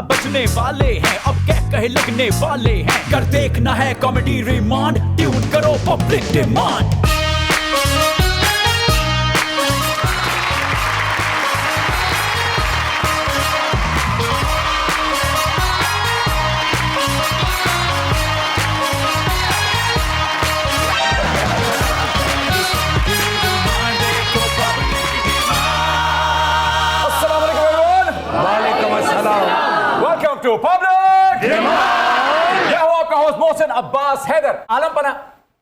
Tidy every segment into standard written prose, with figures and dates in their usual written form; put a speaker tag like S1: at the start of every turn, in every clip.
S1: बचने वाले हैं, अब क्या कहे लगने वाले हैं। कर देखना है कॉमेडी रिमांड, ट्यून करो public demand.
S2: To public demand। यह हुआ आपका होस्ट मोहसिन अब्बास हैदर। आलम पना,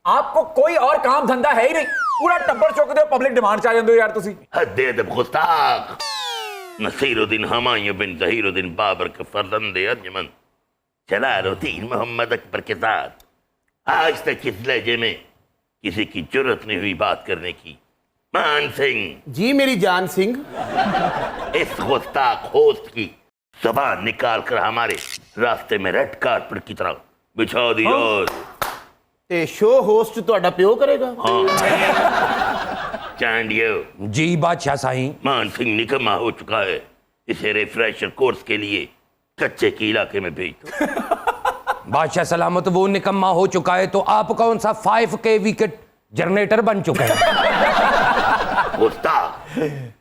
S2: आपको कोई और काम धंधा है ही नहीं, पूरा टब्बर चौक दे पब्लिक डिमांड चाह जाते हो यार तुसी।
S3: हद अदब गुस्ताख। नसीरुद्दीन हुमायूं बिन ज़हीरुद्दीन बाबर के फर्जंदे अर्जमंद जलालुद्दीन मोहम्मद अकबर के साथ आज तक इस लहजे में किसी की जुर्रत नहीं हुई बात करने की। मान सिंह
S4: जी मेरी जान सिंह,
S3: इस गुस्ताख होस्ट की ज़बान निकाल कर हमारे रास्ते में रेड कारपेट की तरह बिछा दी जाए।
S4: ते शो होस्ट ਤੁਹਾਡਾ ਪਿਓ ਕਰੇਗਾ।
S3: चांडियो
S5: जी बादशाह साईं।
S3: मान सिंह निकम्मा हो चुका है, इसे रिफ्रेशर कोर्स के लिए कच्चे के इलाके में भेज दो।
S5: बादशाह सलामत, वो निकम्मा हो चुका है तो आप कौन सा 5K विकेट जनरेटर बन चुके हैं।
S3: गुस्ताख,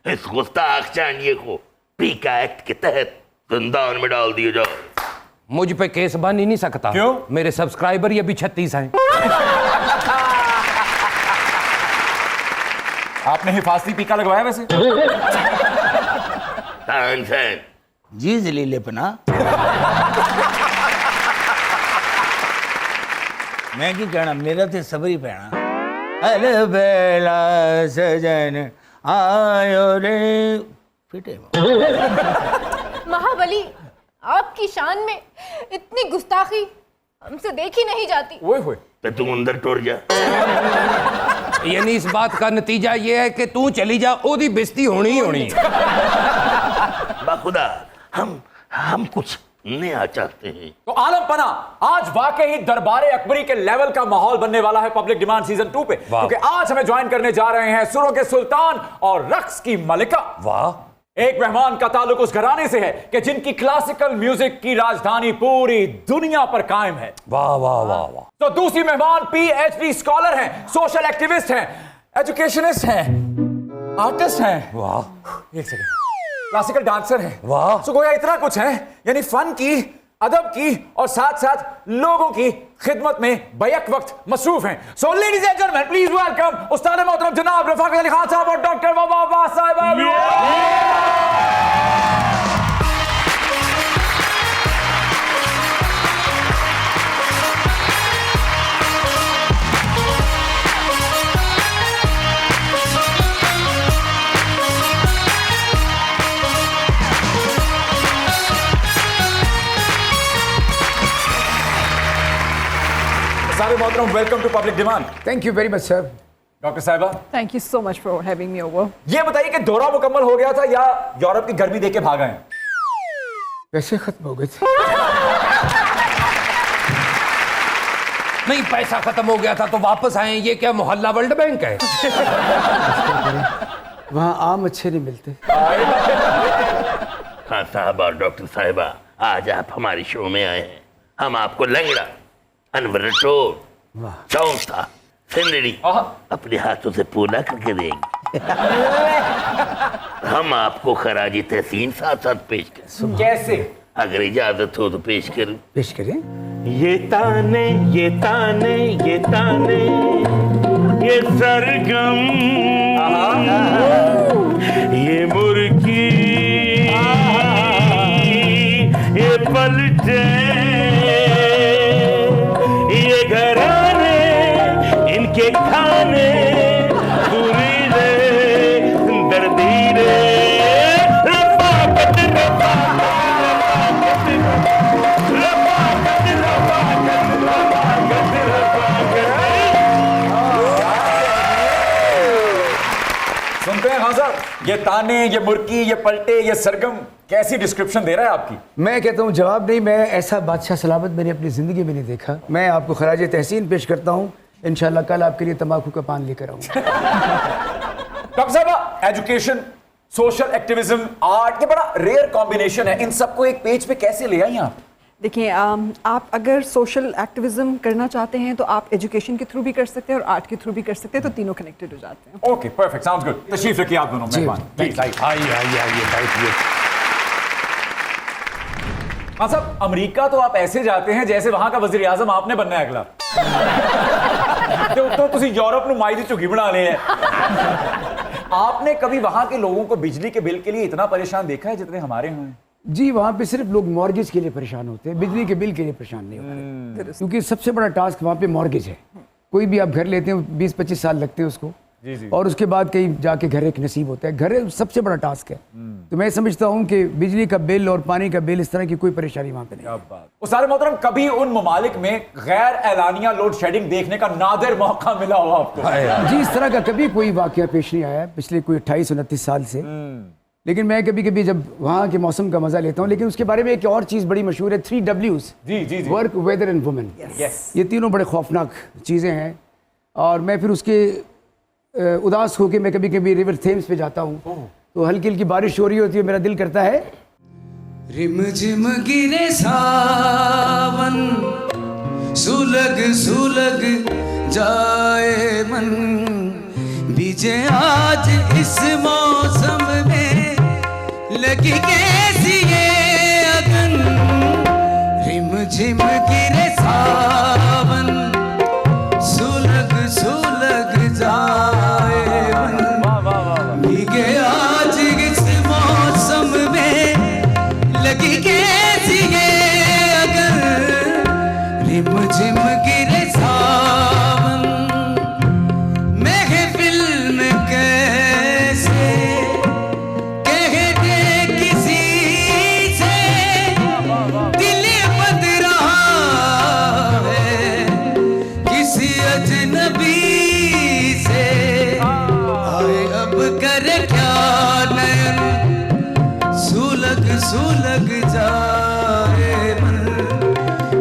S3: इस गुस्ताख चांडिये को पीका एक्ट के तहत जिंदान में डाल दिया जाए।
S5: मुझ पे केस बन ही नहीं सकता।
S2: क्यों?
S5: मेरे सब्सक्राइबर ये भी 36 हैं।
S2: आपने हिफाजती टीका लगवाया वैसे?
S3: तानसेन
S4: जी जलीले पना। मैं की कहना, मेरा तो सबर ही पैना। अरे बेला सजन आयो रे फिटे।
S6: महाबली, आपकी शान में इतनी गुस्ताखी हमसे देखी नहीं जाती।
S2: ओए होए,
S3: तो तुम अंदर टुर जा।
S5: यानी इस बात का नतीजा ये है कि तू चली जा, ओदी बेइज्जती होनी ही होनी।
S3: बाखुदा हम कुछ नया चाहते हैं।
S2: तो आलम पना, आज वाकई दरबारे अकबरी के लेवल का माहौल बनने वाला है पब्लिक डिमांड सीजन 2 पे, क्योंकि आज हमें ज्वाइन करने जा रहे हैं सुरों के सुल्तान और रक्स की मलिका।
S5: वाह।
S2: एक मेहमान का ताल्लुक उस घराने से है कि जिनकी क्लासिकल म्यूजिक की राजधानी पूरी दुनिया पर कायम है।
S5: वाह वाह वाह वाह।
S2: तो दूसरी मेहमान PhD स्कॉलर हैं, सोशल एक्टिविस्ट हैं, एजुकेशनिस्ट हैं, आर्टिस्ट हैं,
S5: वाह।
S2: एक सेकंड, क्लासिकल डांसर हैं।
S5: वाह।
S2: सो गोया इतना कुछ है, यानी फन की, अदब की और साथ साथ लोगों की खिदमत में बैक वक्त मसरूफ हैं। So ladies and gentleman, please welcome उस्ताद मोहतरम जनाब रफाक अली खान साहब और डॉक्टर बाबा साहब। मोहतरम, welcome to public demand.
S7: Thank you very much sir.
S2: Doctor साहिबा,
S8: Thank you so much for having me over.
S2: ये बताइए कि दौरा मुकम्मल हो गया था या यूरोप की गर्मी देख के भाग आए?
S7: पैसे खत्म हो गए थे।
S5: नहीं, पैसा खत्म हो गया था तो वापस आए। ये क्या मोहल्ला वर्ल्ड बैंक है?
S7: वहाँ आम अच्छे नहीं मिलते।
S3: हाँ साहब और डॉक्टर साहिबा, आज आप हमारे शो में आए हैं। हम आपको लंगड़ा, अनवर टोर, चौंसा, सिंदड़ी अपने हाथों से पूरा करके देंगे। हम आपको खराजी तहसीन साथ साथ पेश करें।
S2: कैसे?
S3: अगर इजाजत हो तो पेश करूं।
S7: पेश करें।
S3: ये ताने ये ताने ये ताने ये सरगम, ये मुर्गी, ये पलटे, ये घराने, इनके खाने सुरीले दर्दीरे, रफाकत रफाकत रफाकत रफाकत रफाकत रफाकत।
S2: सुनते हैं खान साहब, ये ताने, ये मुर्गी, ये पलटे, ये सरगम, कैसी डिस्क्रिप्शन दे रहा है आपकी?
S7: मैं कहता हूँ जवाब नहीं, मैं ऐसा बादशाह सलामत मैंने अपनी ज़िंदगी में नहीं देखा। मैं आपको खराज तहसीन पेश करता हूँ। इंशाल्लाह कल आपके लिए तंबाकू का पान लेकर आऊँगा।
S2: डॉक्टर साहब, एजुकेशन, सोशल एक्टिविज्म, आर्ट, ये बड़ा रेयर कॉम्बिनेशन है। इन सबको एक पेज पे कैसे ले आई आप?
S8: देखिए आप अगर सोशल एक्टिविज्म करना चाहते हैं तो आप एजुकेशन के थ्रू भी कर सकते हैं और आर्ट के थ्रू भी कर सकते हैं, तो तीनों कनेक्टेड हो जाते हैं।
S2: Okay, perfect, sounds good. तशरीफ रखिए आप दोनों मेहमान, प्लीज आइए।
S5: आइए बैठिए।
S2: हाँ साहब, अमेरिका तो आप ऐसे जाते हैं जैसे वहां का वजीर आजम आपने बनना है अगला। तो तुसी यूरोप ਨੂੰ ਮਾਈ ਦੀ ਝੁੱਗੀ ਬਣਾ ਲਿਆ है। आपने कभी वहां के लोगों को बिजली के बिल के लिए इतना परेशान देखा है जितने हमारे यहाँ हैं?
S7: जी, वहाँ पे सिर्फ लोग मॉर्गेज के लिए परेशान होते हैं, बिजली के बिल के लिए परेशान नहीं होते, क्योंकि सबसे बड़ा टास्क वहाँ पे मॉर्गेज है। कोई भी आप घर लेते हैं 20-25 साल लगते हैं उसको, और उसके बाद कहीं जाके घर एक नसीब होता है। घर सबसे बड़ा टास्क है। तो मैं समझता हूँ कि बिजली का बिल और पानी का बिल, इस तरह की कोई परेशानी वहाँ पे नहीं।
S2: उस्ताद मोहतरम, कभी उन ममालिक में गैर एलानिया लोड शेडिंग देखने का नादिर मौका मिला हो आपको?
S7: जी, इस तरह का कभी कोई वाकया पेश नहीं आया पिछले कोई 28-29 साल से। लेकिन मैं कभी कभी जब वहाँ के मौसम का मजा लेता हूँ। लेकिन उसके बारे में एक और चीज़ बड़ी मशहूर है, 3 Ws,
S2: जी।
S7: Work, weather and women. ये तीनों बड़े खौफनाक चीज़ें हैं। और मैं फिर उसके उदास होकर मैं कभी कभी रिवर थेम्स पे जाता हूँ, तो हल्की हल्की बारिश हो रही होती है, मेरा दिल करता है रिम झिम गिरे सावन, सुलग सुलग जाए मन, बीजे आज इस मौसम में लगी कैसी ये अगन, रिम झिम गिरे सावन, सुलग सुलग जाए मन, भीगे आज इस मौसम में लगी कैसी ये अगन, रिम झिम गिरे सावन, महफिल में कैसे कह दे किसी से, दिल बद रहा है किसी अजनबी से, आए अब करे क्या नयन, सुलग सुलग जाए मन,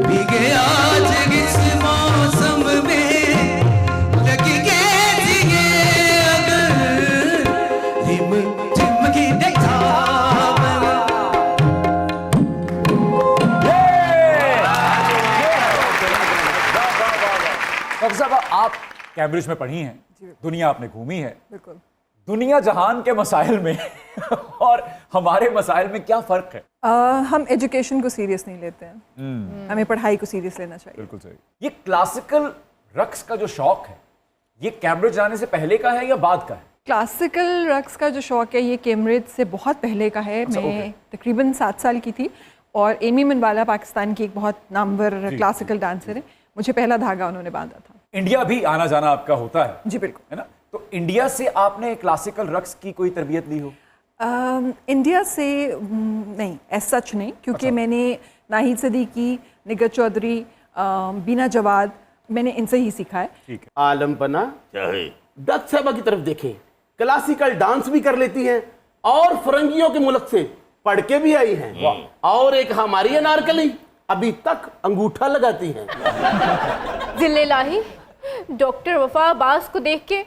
S7: भीगे आज इस मौसम में लगी कैसी ये अगर, रिम झिम गिरे सावन।
S2: डॉक्टर साहब, आप कैम्ब्रिज में पढ़ी हैं, दुनिया आपने घूमी है,
S8: बिल्कुल।
S2: दुनिया जहान के मसाइल में और हमारे मसाइल में क्या फर्क है?
S8: हम एजुकेशन को सीरियस नहीं लेते हैं, हमें पढ़ाई को सीरियस लेना चाहिए।
S2: बिल्कुल सही। ये क्लासिकल रक्स का जो शौक है, ये कैम्ब्रिज जाने से पहले का है या बाद का है?
S8: क्लासिकल रक्स का जो शौक है ये कैम्ब्रिज से बहुत पहले का है। मैं तकरीबन 7 साल की थी और एमी मनवाला पाकिस्तान की एक बहुत नामवर क्लासिकल डांसर है, मुझे पहला धागा उन्होंने बांधा था।
S2: इंडिया भी आना जाना आपका होता है?
S8: जी बिल्कुल,
S2: है ना? तो इंडिया से आपने क्लासिकल रक्स की कोई तरबियत ली हो?
S8: इंडिया से नहीं, एज सच नहीं, क्योंकि मैंने नाहिद सदीकी, निगर चौधरी, बीना जवाद, मैंने इनसे ही सीखा है।
S9: आलमपना
S3: चाहे
S9: डॉक्टर साहबा की तरफ देखें, क्लासिकल डांस भी कर लेती हैं और फरंगियों के मुल्क से पढ़ के भी आई हैं, और एक हमारी अनारकली अभी तक अंगूठा लगाती हैं।
S6: जिल्लेलाही, डॉक्टर वफा अब्बास को देख के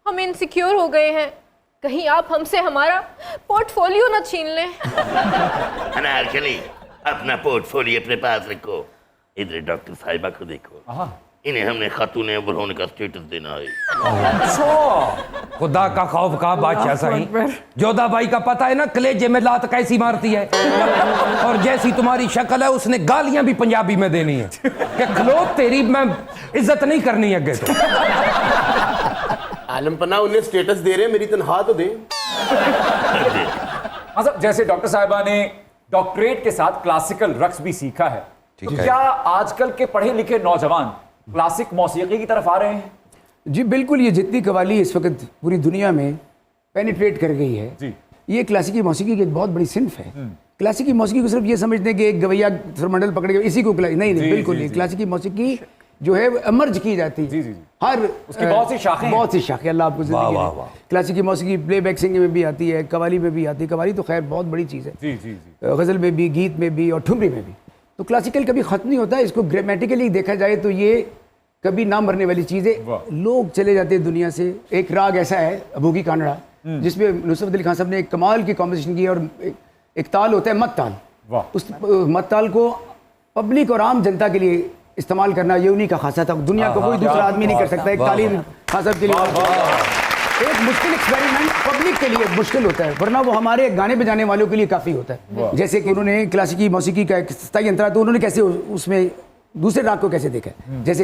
S6: हम इनसिक्योर हो गए हैं, कहीं आप हमसे हमारा पोर्टफोलियो ना छीन लें।
S3: अनारकली, अपना पोर्टफोलियो अपने पास रखो। इधर डॉक्टर साहिबा को देखो, इन्हें हमने खातून बुरहोन का स्टेटस देना है।
S5: खुदा का खौफ का बादशाह सही, जोधा भाई का पता है ना कलेजे में लात कैसी मारती है, और जैसी तुम्हारी शक्ल है उसने गालियां भी पंजाबी में देनी है कि खलो तेरी मैं इज्जत नहीं करनी है अगे। तो
S9: आलमपना उन्हें स्टेटस दे रहे हैं, मेरी तनख्वाह तो दे।
S2: मतलब जैसे डॉक्टर साहिबा ने डॉक्टरेट के साथ क्लासिकल रक्स भी सीखा है, तो क्या आजकल के पढ़े लिखे नौजवान क्लासिक मौसीकी की तरफ आ रहे हैं?
S7: जी बिल्कुल, ये जितनी कवाली इस वक्त पूरी दुनिया में पेनिट्रेट कर गई है
S2: जी,
S7: ये क्लासिकी मौसीकी की एक बहुत बड़ी सिंफ है। क्लासिकी मौसीकी को सिर्फ ये समझते हैं कि एक गवैया मंडल पकड़ के इसी को नहीं, बिल्कुल नहीं। क्लासिकी मौसीकी जो है अमर्ज की जाती है, हर
S2: उसकी बहुत सी शाखें,
S7: अल्लाह आपको जिंदगी दे। क्लासिकी मौसीकी प्लेबैक सिंगिंग में भी आती है, कवाली में भी आती है। कवाली तो खैर बहुत बड़ी चीज़ है, गज़ल में भी, गीत में भी और ठुमरी में भी। तो क्लासिकल कभी ख़त्म नहीं होता है। इसको ग्रामेटिकली देखा जाए तो ये कभी ना मरने वाली चीज़ है। लोग चले जाते हैं दुनिया से। एक राग ऐसा है अबूगी कानड़ा जिसमें नुसरत अली खान साहब ने एक कमाल की कॉम्पोजिशन की है। और एक ताल होता है मत ताल, उस मत ताल को पब्लिक और आम जनता के लिए इस्तेमाल करना ये उन्हीं का खासा था। दुनिया का कोई दूसरा आदमी नहीं कर सकता। एक ताली खान साहब के लिए एक मुश्किल एक्सपेरिमेंट पब्लिक के लिए मुश्किल होता है, वरना वो हमारे गाने बजाने वालों के लिए काफ़ी होता है। जैसे कि उन्होंने क्लासिकी मौसीकी का एक स्थाई अंतरा, तो उन्होंने कैसे उसमें दूसरे राग को कैसे देखा है, जैसे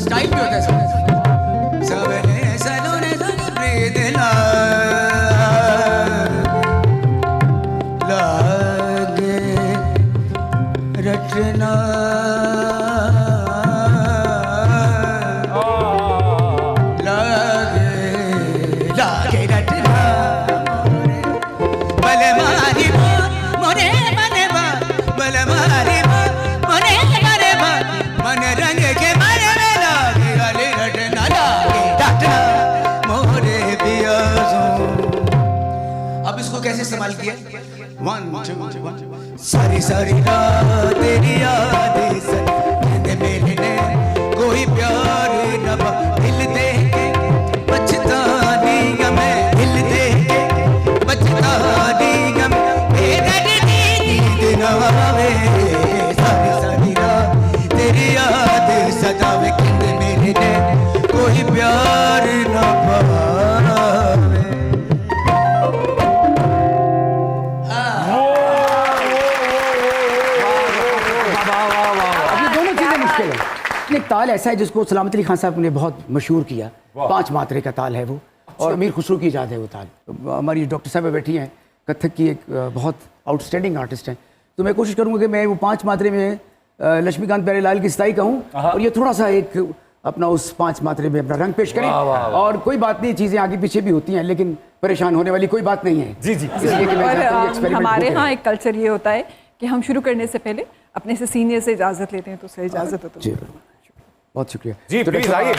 S7: स्टाइल भी होता है कैसे इस्तेमाल किया। 1 2 1 सारी सारी रात तेरी यादें सताए मेरे ने कोई प्यार न दिल दे के बचतानी मैं दिल दे के बचतानी मैं नींद न आवे सारी सारी रात तेरी यादें सताए मेरे ने कोई प्यार न पावे। एक ताल ऐसा है जिसको सलामत अली खान साहब ने बहुत मशहूर किया, 5 मात्रे का ताल है वो, और अमीर खुसरो की इजाद है वो ताल। हमारी डॉक्टर साहब बैठी हैं, कथक की एक बहुत आउटस्टैंडिंग आर्टिस्ट हैं, तो मैं कोशिश करूँगा कि मैं वो 5 मात्रे में लक्ष्मीकांत प्यारेलाल की स्थाई कहूँ और ये थोड़ा सा एक अपना उस 5 मात्रे में अपना रंग पेश करें। और कोई बात नहीं, चीज़ें आगे पीछे भी होती हैं, लेकिन परेशान होने वाली कोई बात नहीं है। जी जी।
S8: हमारे यहाँ एक कल्चर ये होता है कि हम शुरू करने से पहले अपने से सीनियर से इजाज़त लेते हैं, तो उससे इजाज़त होती है।
S7: बहुत शुक्रिया
S2: जी, प्लीज आइए।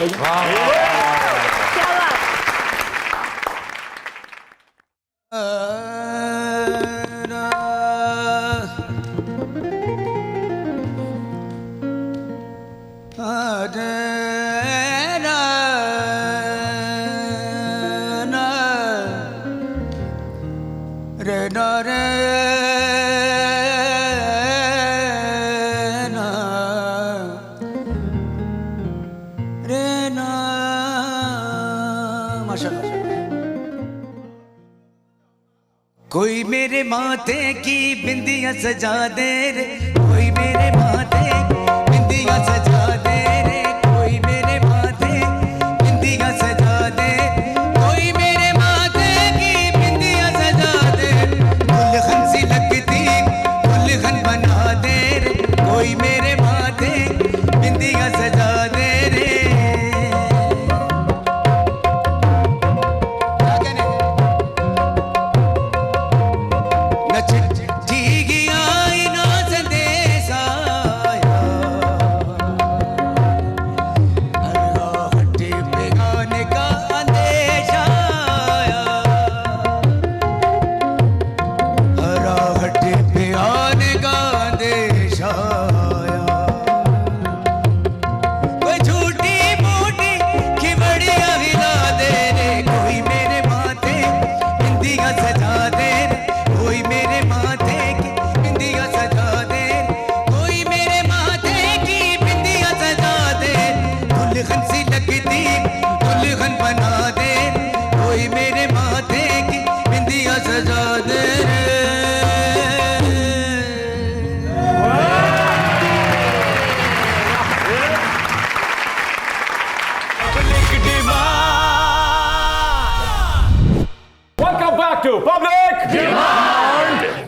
S10: कोई मेरे माथे की बिंदियां सजा दे रे, कोई मेरे माथे बिंदियां सजा दे रे, कोई मेरे माथे बिंदियां सजा दे, कोई मेरे माथे की बिंदियां सजा दे, दुल्हन सी लगती दुल्हन बना दे रे, कोई मेरे माथे बिंदियां सजा दे रे।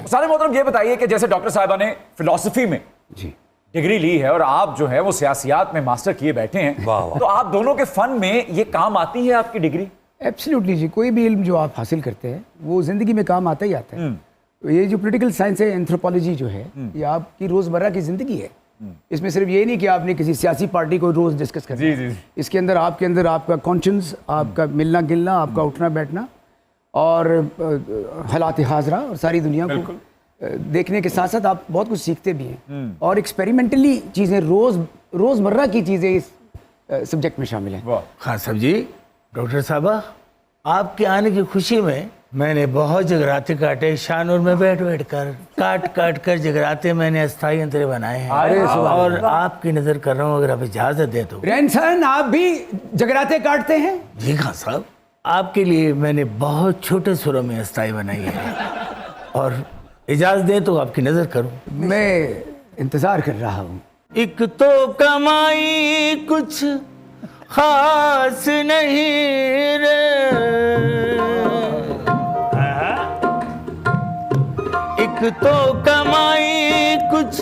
S2: सारे मोहतरम ये बताइए कि जैसे डॉक्टर साहिबा ने फिलॉसफी में जी डिग्री ली है और आप जो है वो सियासियात में मास्टर किए बैठे हैं, तो आप दोनों के फन में ये काम आती है आपकी डिग्री?
S7: एब्सोल्युटली जी, कोई भी इल्म जो आप हासिल करते हैं वो जिंदगी में काम आता ही आता है। ये जो पॉलिटिकल साइंस है, एंथ्रोपोलॉजी जो है, ये आपकी रोजमर्रा की जिंदगी है। इसमें सिर्फ ये नहीं कि आपने किसी सियासी पार्टी को रोज डिस्कस करना है। इसके अंदर आपका कॉन्शियंस, आपका मिलना गिलना, आपका उठना बैठना और हालात हाजरा और सारी दुनिया को देखने के साथ साथ आप बहुत कुछ सीखते भी हैं और एक्सपेरिमेंटली चीज़ें रोज़मर्रा की चीज़ें इस सब्जेक्ट में शामिल हैं।
S4: खान साहब जी, डॉक्टर साहबा, आपके आने की खुशी में मैंने बहुत जगराते काटे, शानूर में बैठ कर काट कर जगराते मैंने अस्थाई अंतरे बनाए हैं। और आपकी नज़र कर रहा हूँ, अगर आप इजाज़त दें तो।
S7: रैनसन, आप भी जगराते काटते हैं?
S4: जी खान साहब, आपके लिए मैंने बहुत छोटे सुरों में अस्थाई बनाई है, और इजाज़त दें तो आपकी नज़र करूँ।
S7: मैं इंतज़ार कर रहा हूँ।
S4: एक तो कमाई कुछ खास नहीं रे, एक तो कमाई कुछ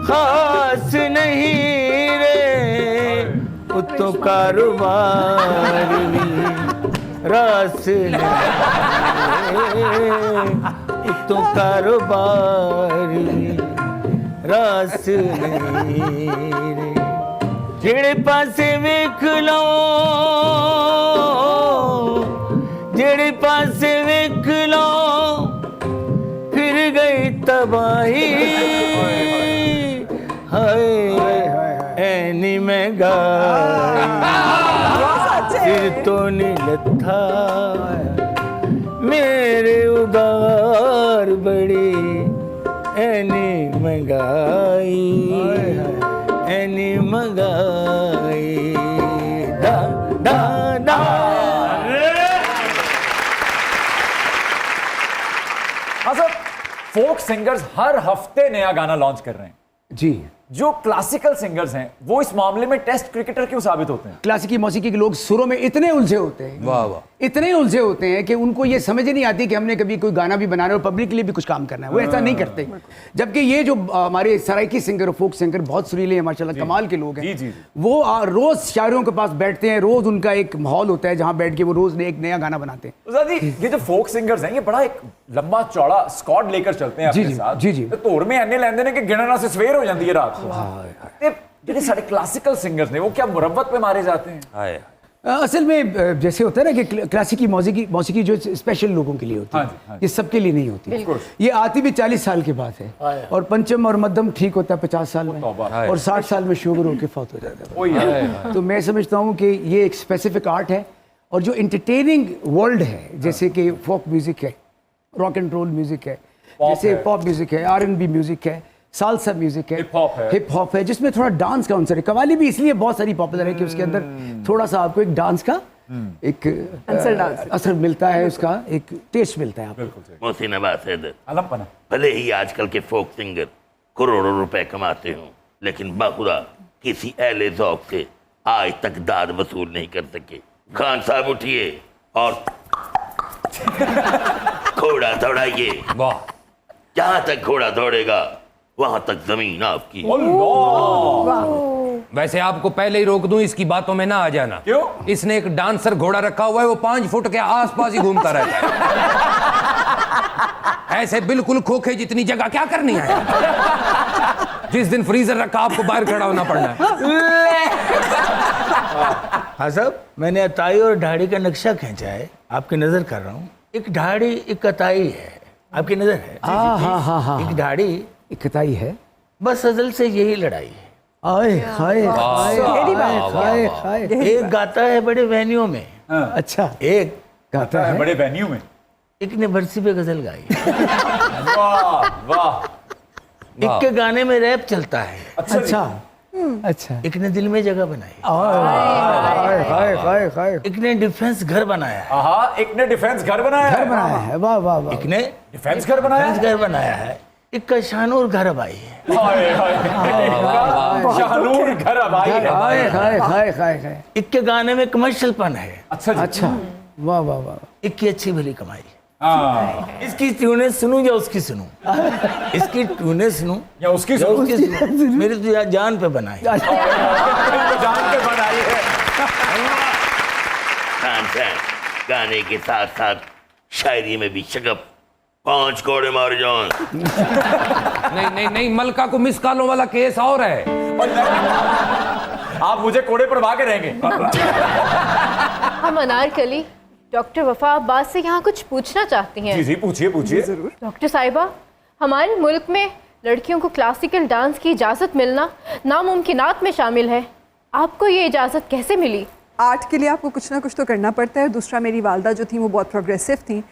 S4: खास नहीं रे, वो तो कारोबार भी रास नहीं, एक तो कारोबार भी रास नहीं रे, जेड़े पासे वेख लो, जेड़े पासे वेख लो, फिर गई तबाही, हाय ऐनी महंगाई, सिर तो नहीं लथा मेरे उगार बड़ी, ऐनी महंगाई, ऐनी महंगाई, दा दा दा।
S2: हाँ सर, फोक सिंगर्स हर हफ्ते नया गाना लॉन्च कर रहे हैं
S7: जी।
S2: जो क्लासिकल सिंगर्स हैं वो इस मामले में टेस्ट क्रिकेटर क्यों साबित होते हैं?
S7: क्लासिकी मौसीकी के लोग सुरों में इतने उलझे होते हैं,
S5: वाह वाह,
S7: इतने उलझे होते हैं कि उनको ये समझ ही नहीं आती कि हमने कभी कोई गाना भी बनाना है और पब्लिक के लिए भी कुछ काम करना है। वो ऐसा नहीं करते। जबकि ये जो हमारे सराइकी सिंगर और फोक सिंगर बहुत सुरीले हैं माशाल्लाह, कमाल के लोग हैं। वो रोज शायरों के पास बैठते हैं, रोज उनका एक माहौल होता है जहाँ बैठ के वो रोज एक नया गाना बनाते हैं।
S2: उस्ताद जी, ये जो फोक सिंगर्स हैं ये बड़ा एक लंबा चौड़ा स्क्वाड लेकर चलते हैं अपने साथ।
S7: जी जी।
S2: तो तोड़ में अन्य लेंदे ने कि गिनना से सवेर हो जाती है रात को। ये सारे क्लासिकल सिंगर्स ने वो क्या मुरब्बत पे मारे जाते हैं?
S7: असल में जैसे होता है ना कि क्लासिकी मौसीकी जो स्पेशल लोगों के लिए होती है, ये सबके लिए नहीं होती। ये आती भी 40 साल के बाद है, और पंचम और मध्यम ठीक होता है 50 साल में, और 60 साल में शुगर होकर फौत हो जाता है। तो मैं समझता हूँ कि ये एक स्पेसिफिक आर्ट है, और जो इंटरटेनिंग वर्ल्ड है, जैसे कि फोक म्यूजिक है, रॉक एंड रोल म्यूजिक है, जैसे पॉप म्यूजिक है, R&B म्यूजिक है, सालसा म्यूजिक है, हिप हॉप है, जिसमें थोड़ा डांस का अंसर है। कवाली भी इसलिए बहुत सारी पॉपुलर है कि उसके अंदर थोड़ा सा आपको एक डांस का एक असर मिलता है, उसका एक टेस्ट मिलता है आपको।
S3: मोहसिन अब्बास हैदर, भले ही आजकल के फोक सिंगर करोड़ों रुपए कमाते हों, लेकिन बाखुदा किसी अहले ज़ौक़ से आज तक दाद वसूल नहीं कर सके। खान साहब उठिए और घोड़ा दौड़ाइए।
S5: वाह,
S3: जहां तक घोड़ा दौड़ेगा वहां तक जमीन आपकी।
S5: वैसे आपको पहले ही रोक दूं, इसकी बातों में ना आ जाना।
S2: क्यों?
S5: इसने एक डांसर घोड़ा रखा हुआ है, वो 5 फुट के आसपास ही घूमता रहता है। ऐसे बिल्कुल खोखे जितनी जगह क्या करनी है? जिस दिन फ्रीजर रखा आपको बाहर खड़ा होना पड़ना है।
S4: हाँ साहब, मैंने अताई और ढाड़ी का नक्शा खींचा है, आपकी नजर कर रहा हूँ। एक ढाड़ी एक अताई है, आपकी नजर है?
S7: हाँ,
S4: एक ढाड़ी
S7: एक कताई है।
S4: बस अजल से यही लड़ाई है।
S7: आए हाय हाय हाय।
S4: एक गाता है बड़े वेन्यू में,
S7: अच्छा,
S4: एक
S7: गाता है
S2: बड़े वेन्यू में,
S4: एक ने बरसी पे गजल गाई।
S2: वाह वाह।
S4: एक के गाने में रैप चलता है।
S7: अच्छा।
S4: एक ने दिल में जगह बनाई। एक ने डिफेंस घर बनाया है।
S2: एक ने डिफेंस घर बनाया
S7: है। वाह वाह वाह।
S4: एक ने
S2: डिफेंस घर बनाया
S4: है। एक का शानूर घर अबाई है।
S2: शानूर घर अबाई है।
S4: एक के गाने में कमर्शियल पन है।
S7: अच्छा, वाह वाह वाह।
S4: एक की अच्छी भली कमाई। इसकी ट्यूने सुनूं या उसकी सुनूं? इसकी ट्यूने सुनूं
S2: या उसकी सुनूं?
S4: मेरी तो जान पे बनाई।
S2: जान पे बनाई है।
S3: गाने के साथ साथ शायरी में भी शगफ। 5 कोड़े मार जाओ।
S5: नहीं, मलका को मिस कॉलों वाला केस और है।
S2: आप मुझे कोड़े पर भागे रहेंगे।
S6: हम अनारकली डॉक्टर वफा अब्बास से यहाँ कुछ पूछना चाहती हैं।
S2: जी पूछिए।
S6: डॉक्टर साहिबा, हमारे मुल्क में लड़कियों को क्लासिकल डांस की इजाज़त मिलना नामुमकिनात में शामिल है। आपको ये इजाज़त कैसे मिली?
S8: आर्ट के लिए आपको कुछ ना कुछ तो करना पड़ता है। दूसरा, मेरी वालदा जो थी वो बहुत प्रोग्रेसिव थी,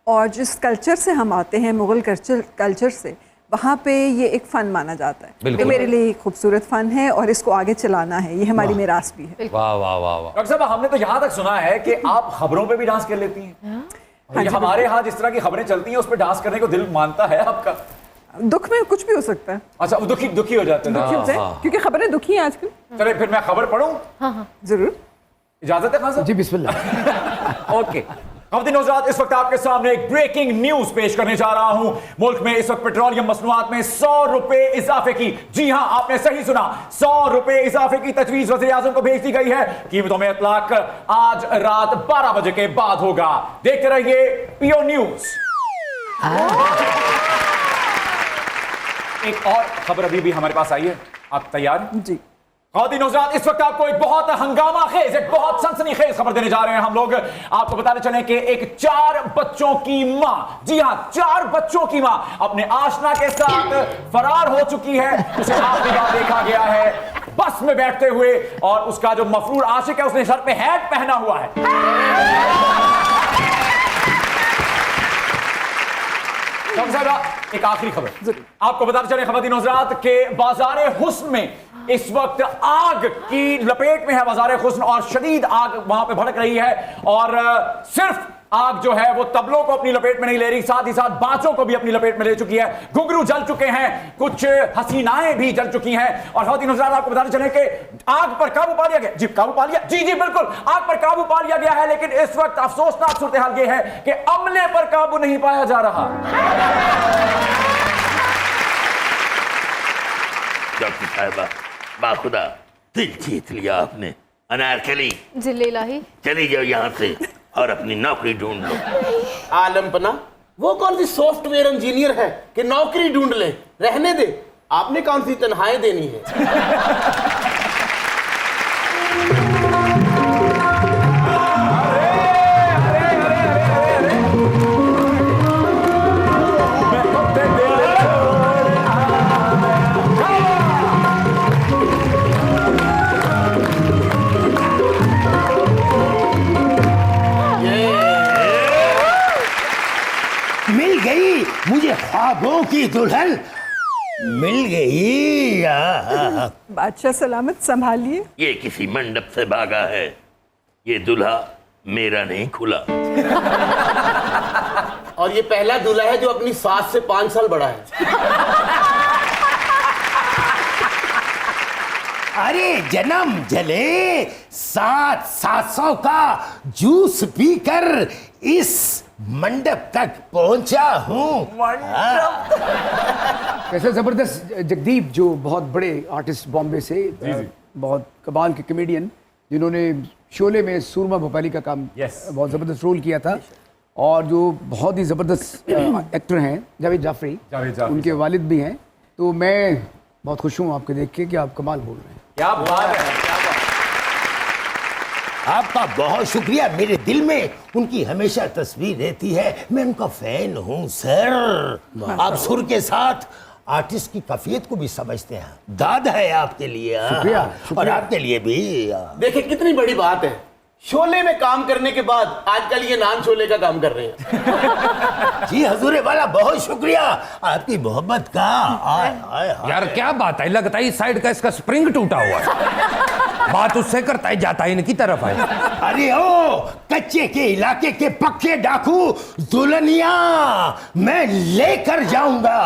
S8: और जिस कल्चर से हम आते हैं, मुग़ल कल्चर से, वहाँ पे ये एक फ़न माना जाता है। ये मेरे लिए एक खूबसूरत फ़न है और इसको आगे चलाना है, ये हमारी मिरास भी है।
S5: वाह वाह वाह वाह।
S2: डॉक्टर साहब, हमने तो यहाँ तक सुना है कि आप खबरों पे भी डांस कर लेती हैं। ये हमारे यहाँ जिस तरह की खबरें चलती हैं उस पर डांस करने को दिल मानता है आपका?
S8: दुख में कुछ भी हो सकता है।
S2: अच्छा, वो दुखी हो जाते हैं।
S8: दुखी होते हैं क्योंकि खबरें दुखी हैं आजकल।
S2: चले फिर मैं खबर पढ़ूं?
S6: हाँ,
S8: जरूर।
S2: इजाजत है खान साहब?
S7: जी बिस्मिल्लाह।
S2: ओके। ख़वातीन हज़रात, इस वक्त आपके सामने एक ब्रेकिंग न्यूज पेश करने जा रहा हूं। मुल्क में इस वक्त पेट्रोलियम मसनूआत में 100 रुपए इजाफे की, जी हां आपने सही सुना, 100 रुपए इजाफे की तजवीज वज़ीर आज़म को भेज दी गई है। कीमतों में इतलाक आज रात 12 बजे के बाद होगा। देखते रहिए पीओ न्यूज। एक और खबर अभी भी हमारे पास आई है, आप तैयार हैं?
S8: जी।
S2: ख़वातीन हज़रात, इस वक्त आपको एक बहुत हंगामा खेज, एक बहुत सनसनीखेज खबर देने जा रहे हैं हम लोग। आपको बताने चले कि एक 4 बच्चों की मां, जी हां 4 बच्चों की मां अपने आशना के साथ फरार हो चुकी है। उसे आखिरी बार देखा गया है बस में बैठते हुए, और उसका जो मफरूर आशिक है उसने सर पे हैट पहना हुआ है। एक आखिरी खबर आपको बताते चले ख़वातीन हज़रात के बाज़ारे हुस्न में इस वक्त आग की लपेट में है बाज़ारे हुस्न, और शदीद आग वहां पे भड़क रही है। और सिर्फ आग जो है वो तबलों को अपनी लपेट में नहीं ले रही, साथ ही साथ बाँसों को भी अपनी लपेट में ले चुकी है। घुंघरू जल चुके हैं, कुछ हसीनाएं भी जल चुकी हैं। और ख़वातीन हज़रात, आपको बताने चले कि आग पर काबू पा लिया गया। जी काबू पा लिया, जी जी बिल्कुल, आग पर काबू पा लिया गया है। लेकिन इस वक्त अफसोसनाक सूरत हाल ये है कि अमले पर काबू नहीं पाया जा रहा।
S3: डॉक्टर साहिबा, बाखुदा दिल जीत लिया आपने। अनारकली,
S6: जिले इलाही,
S3: चली जाओ यहाँ से और अपनी नौकरी ढूंढ लो।
S9: आलमपना, वो कौन सी सॉफ्टवेयर इंजीनियर है कि नौकरी ढूंढ ले? रहने दे, आपने कौन सी तन्हाई देनी है?
S4: मिल गई मुझे ख्वाबों की दुल्हन, मिल गई।
S8: बादशाह सलामत, संभालिए।
S3: ये किसी मंडप से भागा है, ये दूल्हा मेरा नहीं खुला।
S9: और ये पहला दूल्हा है जो अपनी सास से 5 साल बड़ा है।
S4: अरे जन्म जले 700 का जूस पीकर इस मंडप तक पहुंचा हूं।
S7: कैसे जबरदस्त जगदीप, जो बहुत बड़े आर्टिस्ट बॉम्बे से, बहुत कमाल के कॉमेडियन, जिन्होंने शोले में सूरमा भोपाली का काम बहुत जबरदस्त रोल किया था, और जो बहुत ही जबरदस्त एक्टर हैं जावेद जाफरी, उनके वालिद भी हैं। तो मैं बहुत खुश हूँ आपके देख के कि आप कमाल बोल रहे हैं।
S2: क्या बात है, क्या बात।
S4: आपका बहुत शुक्रिया, मेरे दिल में उनकी हमेशा तस्वीर रहती है, मैं उनका फैन हूं सर। आप सुर के साथ आर्टिस्ट की कैफियत को भी समझते हैं, दाद है आपके लिए।
S7: शुक्रिया,
S4: और आपके लिए भी।
S9: देखिए कितनी बड़ी बात है, शोले में काम करने के बाद आजकल ये नान शोले का काम कर रहे हैं।
S4: जी हजूर वाला, बहुत शुक्रिया आपकी मोहब्बत का।
S5: यार क्या बात है, लगता है इस साइड का इसका स्प्रिंग टूटा हुआ है। बात उससे करता है, जाता है इनकी तरफ है।
S4: अरे ओ कच्चे के इलाके के पक्के डाकू दुल्हनिया मैं लेकर जाऊंगा।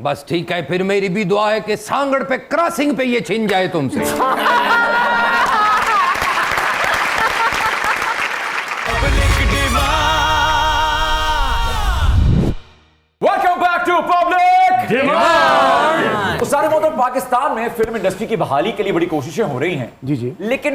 S5: बस ठीक है, फिर मेरी भी दुआ है कि सांगड़ पे क्रॉसिंग पे ये छिन जाए तुमसे।
S2: Welcome back to public demand. सारे मोहतरम, पाकिस्तान में फिल्म इंडस्ट्री की बहाली के लिए बड़ी कोशिशें हो रही हैं।
S7: जी जी।
S2: लेकिन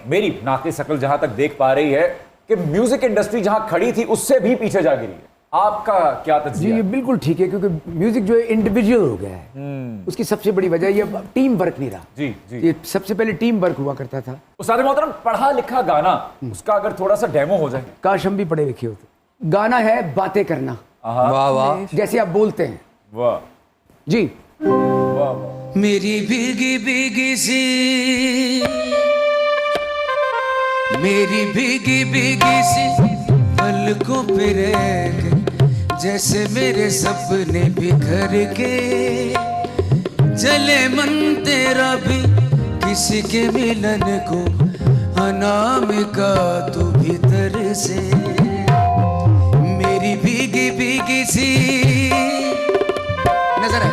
S2: मेरी नाक़े शकल जहां तक देख पा रही है कि म्यूजिक इंडस्ट्री जहां खड़ी थी उससे भी पीछे जा गिरी है। आपका क्या
S7: जी
S2: तज्जिया?
S7: ये बिल्कुल ठीक है, क्योंकि म्यूजिक जो है इंडिविजुअल हो गया है। उसकी सबसे बड़ी वजह ये टीम वर्क नहीं रहा।
S2: जी जी।
S7: ये सबसे पहले टीम वर्क हुआ करता था।
S2: सारे मोहतरम, पढ़ा लिखा गाना, उसका अगर थोड़ा सा डेमो हो जाए।
S7: काश हम भी पढ़े लिखे होते। गाना है बातें करना,
S5: वाह वाह।
S7: जैसे आप बोलते हैं,
S2: वाह
S7: जी।
S2: वाह वाह।
S10: मेरी भीगी भीगी सी, मेरी भीगी भीगी सी पलकों पे रह के, जैसे मेरे सपने बिखर के, जले मन तेरा भी किसी के मिलन को, अनामिका तू भीतर से, मेरी भीगी भीगी सी नजर है।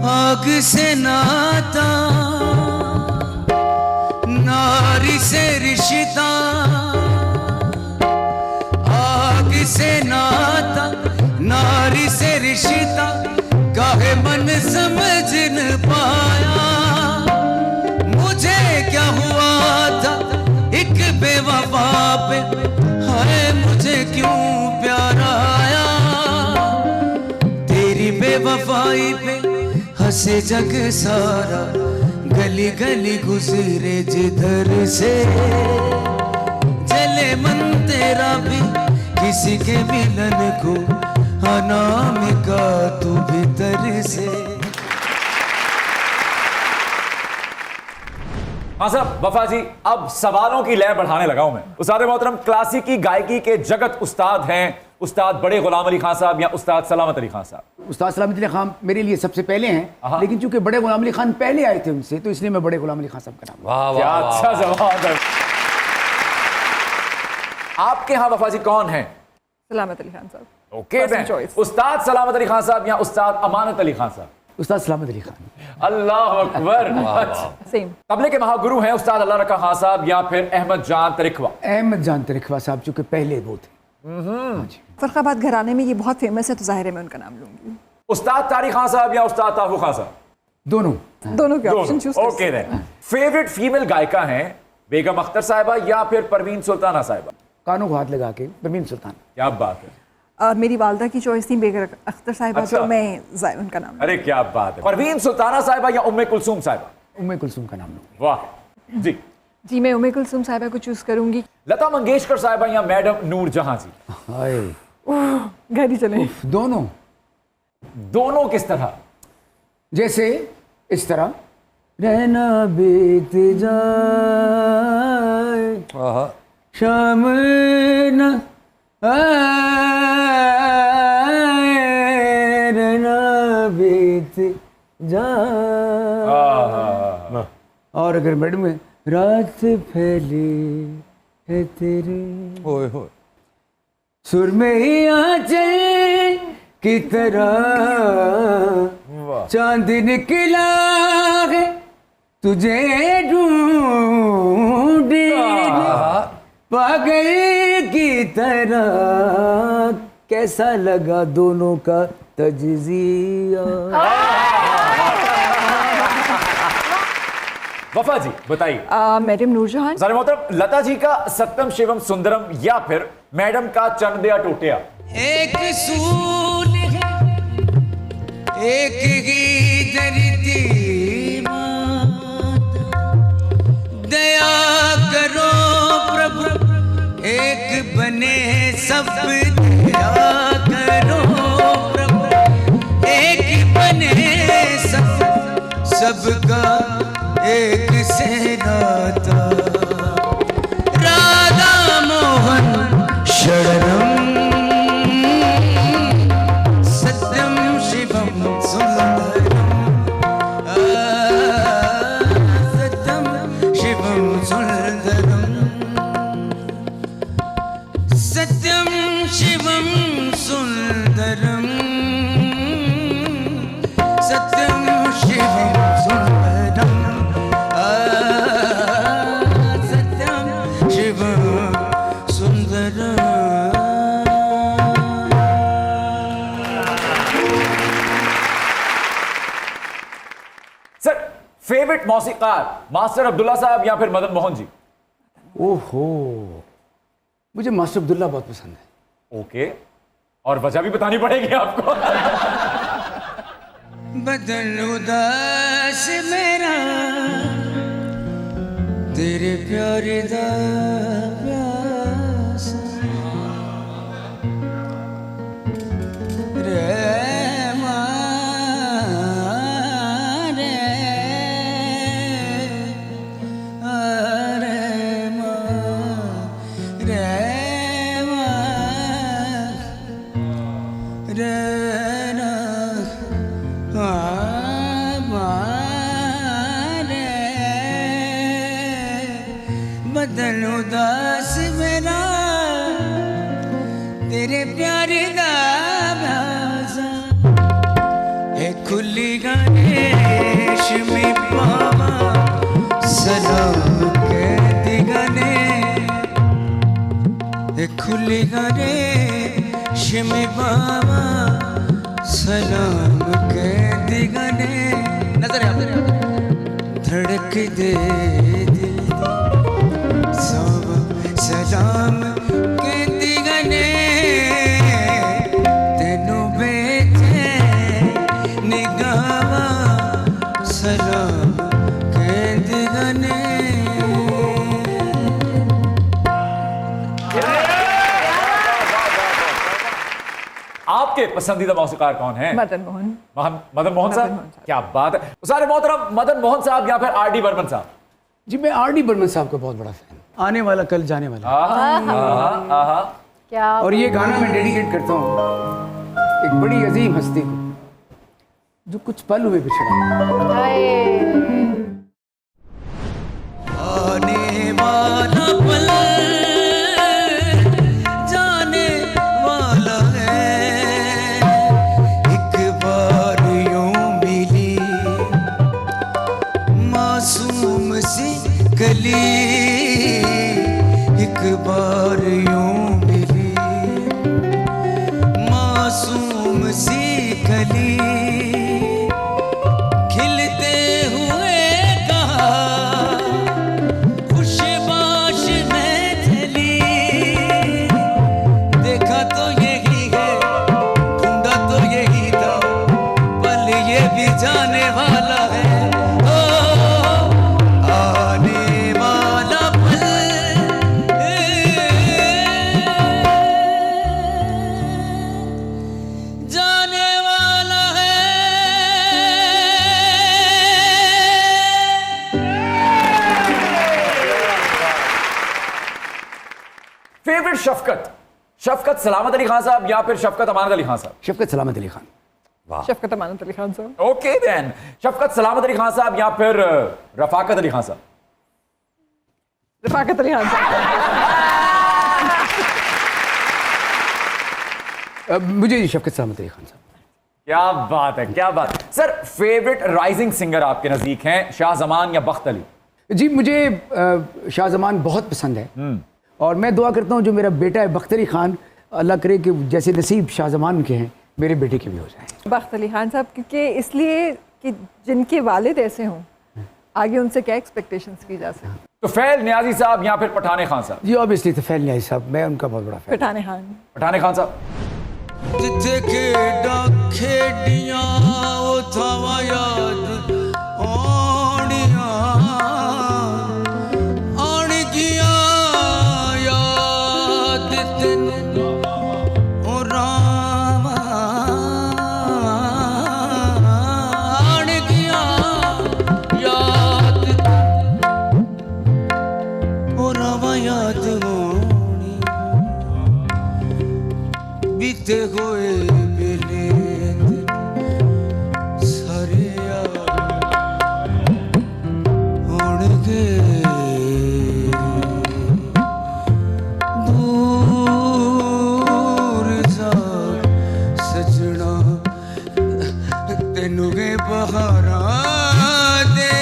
S10: आग से नाता, नारी से रिश्ता, आग से नाता, नारी से रिश्ता, काहे मन समझ न पाया, मुझे क्या हुआ था एक बेवफा पे, हाय मुझे क्यों प्यार आया, तेरी बेवफाई पे हंसे जग सारा, गली गली गुजरे जिधर से, जले मन तेरा भी किसी के मिलन को, अनामिका तू भीतर से।
S2: हाँ साहब, वफा जी, अब सवालों की लय बढ़ाने लगा हूं मैं। उस्ताद मोहतरम क्लासिकी गायकी के जगत उस्ताद हैं उस्ताद बड़े गुलाम अली खान साहब या उस्ताद सलामत अली खान साहब?
S7: उस्ताद सलामत अली खान मेरे लिए सबसे पहले हैं, लेकिन चूंकि बड़े गुलाम अली खान पहले आए थे उनसे, तो इसलिए मैं बड़े गुलाम अली खान साहब का नाम।
S5: वाह
S2: क्या
S5: वाह
S2: अच्छा जवाब है। आपके यहाँ वफा जी कौन है?
S8: सलामत अली खान साहब।
S2: ओके देन, उस्ताद सलामत अली खान साहब या उस्ताद अमानत अली खान साहब?
S7: उस्ताद सलामत अली खान।
S2: अल्लाह अकबर।
S8: सेम।
S2: तबले के महागुरु हैं उस्ताद अल्लाह रखा खान साहब या फिर अहमद जान तरिखवा?
S7: अहमद जान तरिखवा साहब चूंकि पहले वो थे।
S8: फर्रुखाबाद घराने में ये बहुत फेमस है, तो जाहिर है मैं उनका नाम लूंगी।
S2: उस्ताद तारिक खान साहब या उस्ताद ताफू खान साहब?
S7: दोनों।
S8: दोनों के option choose.
S2: Okay then, favourite female गायिका हैं बेगम अख्तर साहिबा या फिर परवीन सुल्ताना साहिबा?
S7: कानों को हाथ लगा के परवीन सुल्तान।
S2: क्या बात है।
S8: मेरी वालदा की चॉइस थी बेगम अख्तर साहिबा,
S2: अच्छा।
S8: तो मैं उनका नाम।
S2: अरे क्या बात है। परवीन सुल्ताना साहिबा या उम्मे कुलसूम साहिबा?
S7: उम्मे कुलसूम का नाम लूंगी।
S2: वाह जी।
S8: जी मैं उम्मे कुलसूम साहिबा को चूज करूंगी।
S2: लता मंगेशकर साहिबा या मैडम नूर जहां जी?
S7: हाय,
S8: घर ही चले।
S7: दोनों।
S2: दोनों किस तरह?
S7: जैसे इस तरह, रहना बीत जाए शाम न आए, रहना बीत जाए। और अगर मैडम में रात फैली है तेरे,
S5: होए होए,
S7: सुर में ही आंचल की तरह चांद निकला है, तुझे ढूंढे पागल की तरह, कैसा लगा दोनों का तजजिया।
S2: वफा जी बताइए।
S8: मैडम नूरजहान।
S2: सारे मोहतरम, लता जी का सत्यम शिवम सुंदरम या फिर मैडम का चंदिया टोटिया?
S10: एक सूल है, एक ही धरती माता, दया करो प्रभु एक बने सब, दया करो प्रभु एक बने सब, सबका एक से नाता, राधा मोहन शरणम, सत्यम शिवम सुंदरम, सत्यम शिवम सुंदरम, सत्यम शिवम सुंदरम, सत्यम शिवम सुंदरम, सत्यम शिवम सुंदरम।
S2: सर, फेवरेट मौसीकार मास्टर अब्दुल्ला साहब या फिर मदन मोहन जी?
S7: ओहो, मुझे मास्टर अब्दुल्ला बहुत पसंद है।
S2: ओके, और वजह भी बतानी पड़ेगी आपको।
S10: बदन उदास मेरा तेरे प्यार दा प्यासा बदन उदास मेरा तेरे प्यार दा प्यासा है खुली गणेश में पावा सलाम के दिगने है खुली गणेश में पावा सलाम के दिगने नजर धड़क दे सलाम के दिगने तेनू बेचे निगावा सलाम के दिगने
S2: आपके पसंदीदा मौसीकार कौन है?
S8: मदन मोहन।
S2: मदन मोहन साहब, क्या बात है। उस्ताद मोहतरम मदन मोहन साहब या फिर आर डी बर्मन साहब?
S7: जी मैं R.D. बर्मन साहब का बहुत बड़ा फैन, आने वाला कल जाने वाला।
S6: क्या
S7: और ये गाना मैं डेडिकेट करता हूँ एक बड़ी अजीम हस्ती को जो कुछ पल हुए बिछड़ा।
S10: आने वाला पल जाने वाला है, एक बार यूं मिली मासूम सी गली, एक बार यूं मिली मासूम सी गली, खिलते हुए कहा खुशबाश में चली, देखा तो यही है ढूंढा तो यही था, पल ये भी जाने वाला है। आने वाला पल जाने वाला है।
S2: फेवरेट शफकत? शफकत सलामत अली खान साहब या फिर शफकत अमानत अली खान साहब?
S7: शफकत सलामत अली खान।
S8: शफकत अमानत अली खान साहब।
S2: ओके देन, शफकत सलामत अली खान साहब या फिर रफाकत अली खान साहब?
S8: रफाकत अली खान साहब।
S7: मुझे शफकत सलामत अली खान साहब।
S2: क्या बात है, क्या बात। सर फेवरेट राइजिंग सिंगर आपके नजदीक हैं शाहजमान या बख्त अली?
S7: जी मुझे शाहजमान बहुत पसंद है और मैं दुआ करता हूँ जो मेरा बेटा है बख्त अली खान, अल्लाह करे कि जैसे नसीब शाहजमान के हैं मेरे बेटे के भी हो जाए।
S8: बख्त अली खान साहब, क्योंकि इसलिए कि जिनके वालिद ऐसे हों आगे उनसे क्या एक्सपेक्टेशंस की जा सकती।
S2: तो फैल नियाजी साहब या फिर पठाने खान साहब?
S7: जी ऑब्वियसली तो फैल नियाज़ी साहब, मैं उनका बहुत बड़ा फैन।
S8: पठाने खान।
S2: पठाने खान साहब।
S10: जिथे खेड़ा खेडियां उठावा याद आनियां आनगियां याद तेनू ओ रामा आनगियां याद ओ रामा याद होनी बीते हुए बेले सारे होणगे दूर जा सजना तेनू गे बहारा दे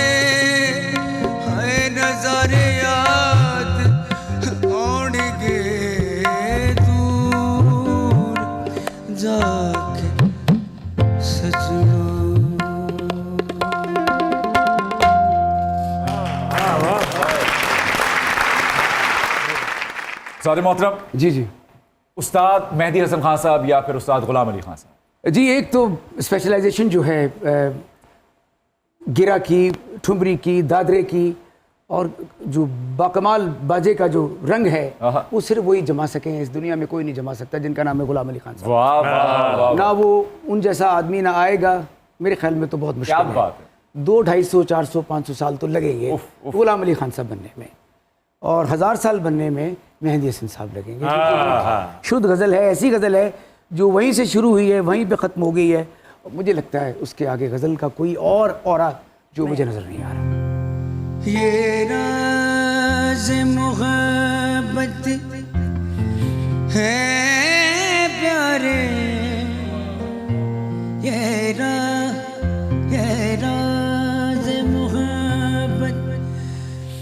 S10: हाय नजारे याद होणगे दूर जाके सजना।
S2: सॉरी मोहतरम,
S7: जी जी
S2: उस्ताद मेहदी हसन खान साहब या फिर उस्ताद गुलाम अली खान साहब?
S7: जी एक तो स्पेशलाइजेशन जो है गिरा की, ठुमरी की, दादरे की, और जो बाकमाल बाजे का जो रंग है वो सिर्फ वही जमा सके हैं। इस दुनिया में कोई नहीं जमा सकता, जिनका नाम है गुलाम अली खान साहब।
S2: वाह वाह वाह,
S7: ना वो उन जैसा आदमी ना आएगा, मेरे ख्याल में तो बहुत मुश्किल
S2: क्या बात है।
S7: 200, 250, 400, 500 साल तो लगेंगे गुलाम अली खान साहब बनने में, और 1000 साल बनने में मेहंदी हसन साहब लगेंगे। शुद्ध गज़ल है, ऐसी गज़ल है जो वहीं से शुरू हुई है वहीं पे ख़त्म हो गई है। मुझे लगता है उसके आगे गज़ल का कोई और औरा जो मुझे नज़र नहीं आ रहा।
S10: ये राज़ मोहब्बत है प्यारे, ये राज़ मोहब्बत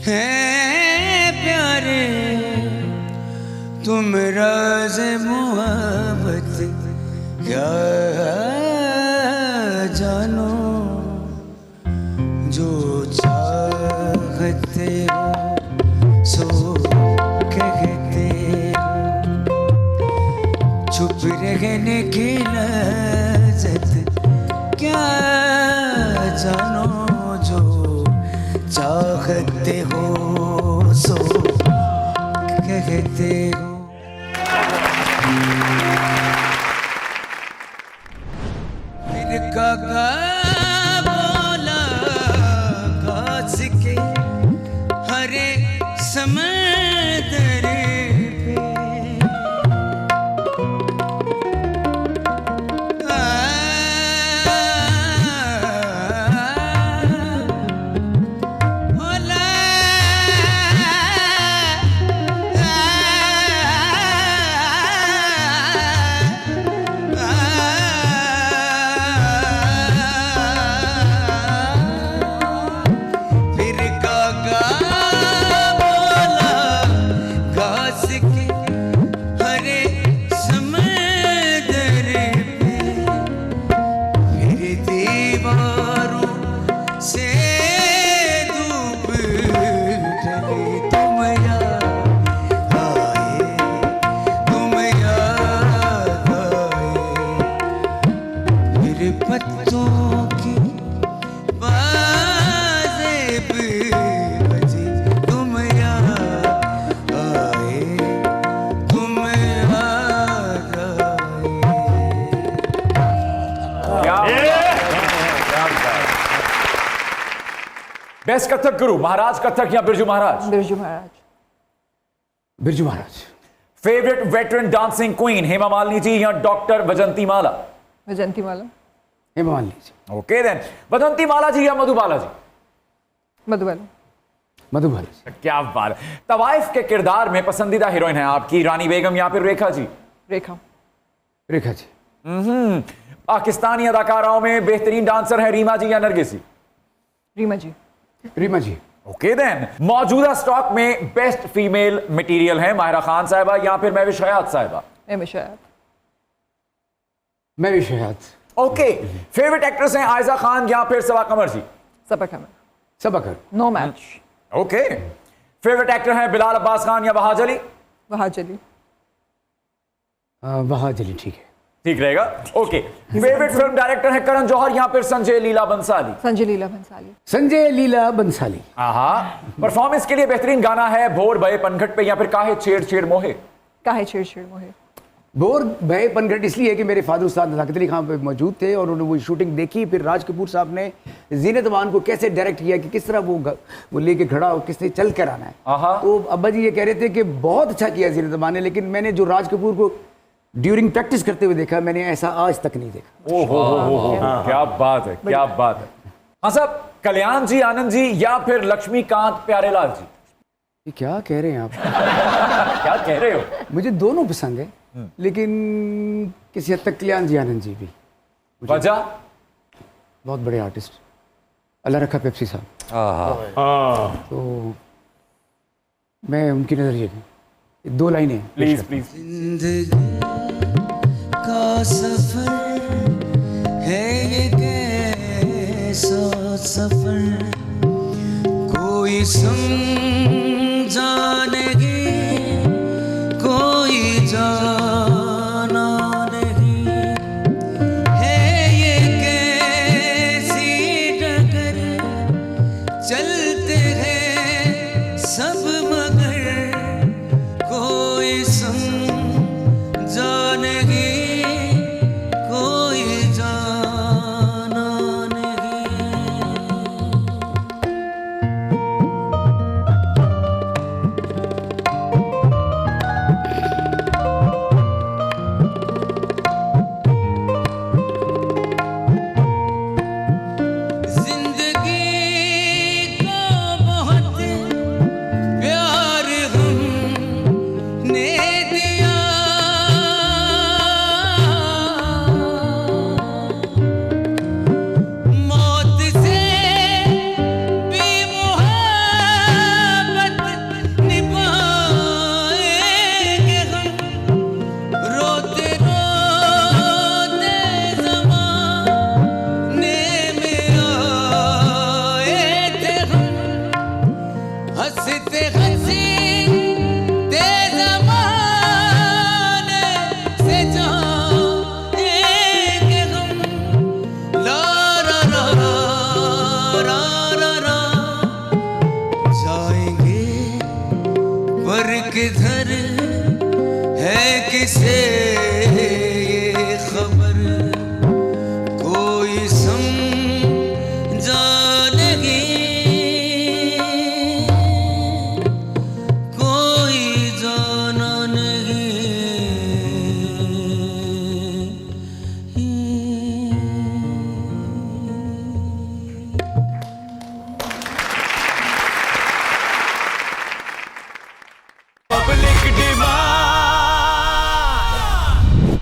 S10: है प्यारे, तुम राज़ मोहब्बत क्या जानो, जो चाहते हो सो कहते हो, चुप रहने की लज़्ज़त क्या जानो, जो चाहते हो सो कहते हो। फिर काका बोला काश के हरे समंदर पे,
S2: बेस्ट कथक गुरु महाराज कथक या Birju Maharaj?
S8: Birju Maharaj.
S7: Birju Maharaj.
S2: Favourite veteran dancing queen Hema Malini ji या doctor Vyjayanti Mala?
S8: Vyjayanti Mala.
S7: Hema Malini ji.
S2: Okay then, Vyjayanti Mala ji या मधुबाला जी?
S8: मधुबाला।
S7: मधुबाला जी।
S2: क्या बात है। तवाइफ के किरदार में पसंदीदा हीरोइन है आपकी रानी बेगम या फिर रेखा जी?
S8: रेखा।
S7: रेखा जी।
S2: पाकिस्तानी अदाकाराओं में बेहतरीन डांसर है रीमा जी या नरगिस जी?
S8: रीमा जी।
S7: रीमा जी।
S2: ओके देन, मौजूदा स्टॉक में बेस्ट फीमेल मटेरियल है माहिरा खान साहिबा या फिर Mehwish Hayat sahiba?
S8: Mehwish Hayat.
S7: Mehwish Hayat.
S2: Okay, favourite actress हैं आयजा खान या फिर Saba Qamar ji?
S8: Saba Qamar.
S7: Saba Qamar.
S8: No match.
S2: Okay, favourite actor हैं बिलाल अब्बास खान या वहाज अली?
S8: वहाज अली।
S7: वहाज अली ठीक है,
S2: ठीक रहेगा। ओके, फेवरेट फिल्म डायरेक्टर है करण जौहर या फिर संजय लीला बंसाली?
S8: संजय लीला बंसाली।
S7: संजय लीला बंसाली।
S2: परफॉर्मेंस के लिए बेहतरीन गाना है भोर भये पनघट पे या फिर काहे छेड़ छेड़ मोहे?
S8: काहे छेड़ छेड़ मोहे।
S7: भोर भये पनघट इसलिए कि मेरे फादर उस्ताद नज़ाकत अली खान पे मौजूद थे और उन्होंने वो शूटिंग देखी। फिर राज कपूर साहब ने जीनत अमान को कैसे डायरेक्ट किया कि किस तरह वो लेके खड़ा हो, किसने चल कर आना है। तो अब्बा जी ये कह रहे थे कि बहुत अच्छा किया जीनत अमान ने, लेकिन मैंने जो राज कपूर को ड्यूरिंग प्रैक्टिस करते हुए देखा, मैंने ऐसा आज तक नहीं देखा।
S2: ओहो, क्या बात है, क्या बात है। हाँ साहब, कल्याण जी आनंद जी या फिर लक्ष्मीकांत प्यारेलाल जी?
S7: ये क्या कह रहे हैं आप?
S2: क्या कह रहे हो?
S7: मुझे दोनों पसंद है, लेकिन किसी हद तक कल्याण जी आनंद जी भी।
S2: वजह?
S7: बहुत बड़े आर्टिस्ट, अल्लाह रखा पेप्सी साहब। तो मैं उनकी नजरिए की 2 लाइनें
S2: प्लीज प्लीज।
S10: जिंदगी का सफर है ये कैसा सफर, कोई समझा नहीं, कोई जाना नहीं, पर किधर है किसे